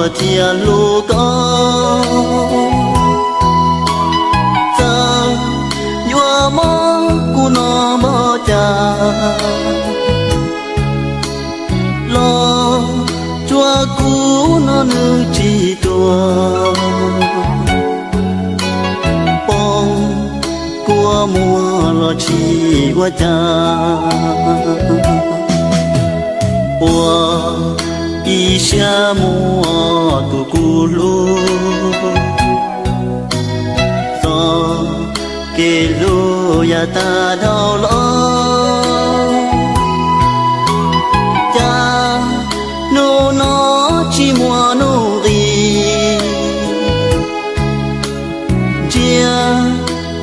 tua chia lu có ta nhua mơ cu nó mơ cha lo chua cu nó nữ chỉ tua bông của mùa lo chỉ qua cha qua isha mua tu culu so ke lu ya ta đau lo cha no nó chỉ mua no ri chia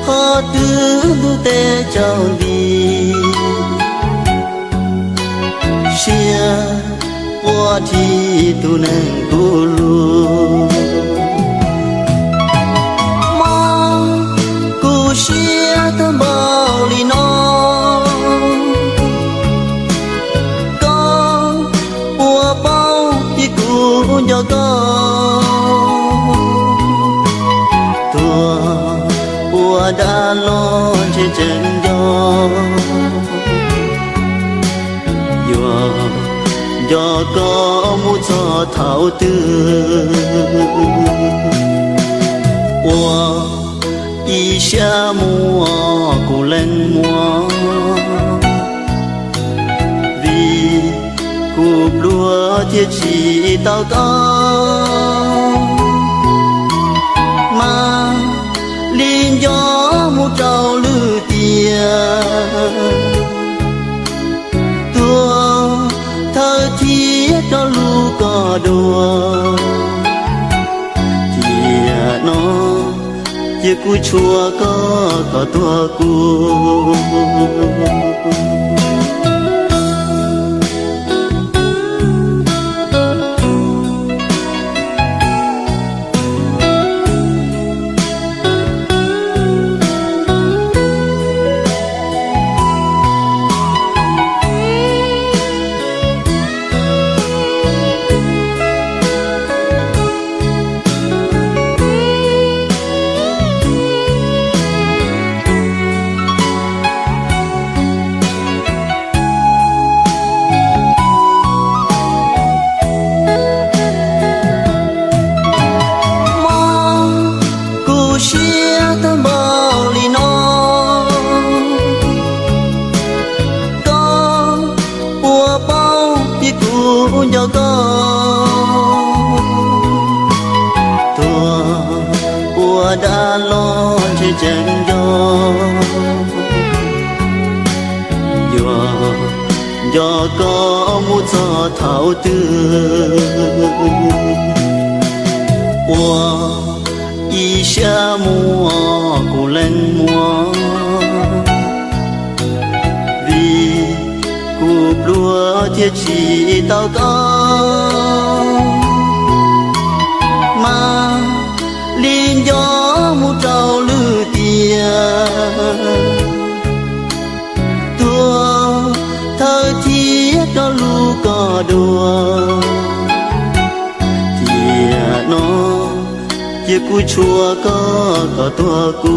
họ tư lu te chào đi chia qua thì tu neng tu lu ma cu chia tâm bao li nó con qua bao thì cu nhớ con tua qua đã lo trên chân gió do có mu cho thảo tư qua isha mua cô lên mua vì cô lúa thiết chỉ tao có mà liên gió mu trâu lư tiền thơ thiết đó lu có đùa thì nó chỉ cú chua có tua cu nhớ con tua của đã lo trên chân gió do có mu cho thảo tư qua isha mua cô lên mua lúa thiết chỉ tao có mà liên gió mu trâu lư tiền tua thơ thiết đó lu có đùa thì nó chỉ cú chua có tua cu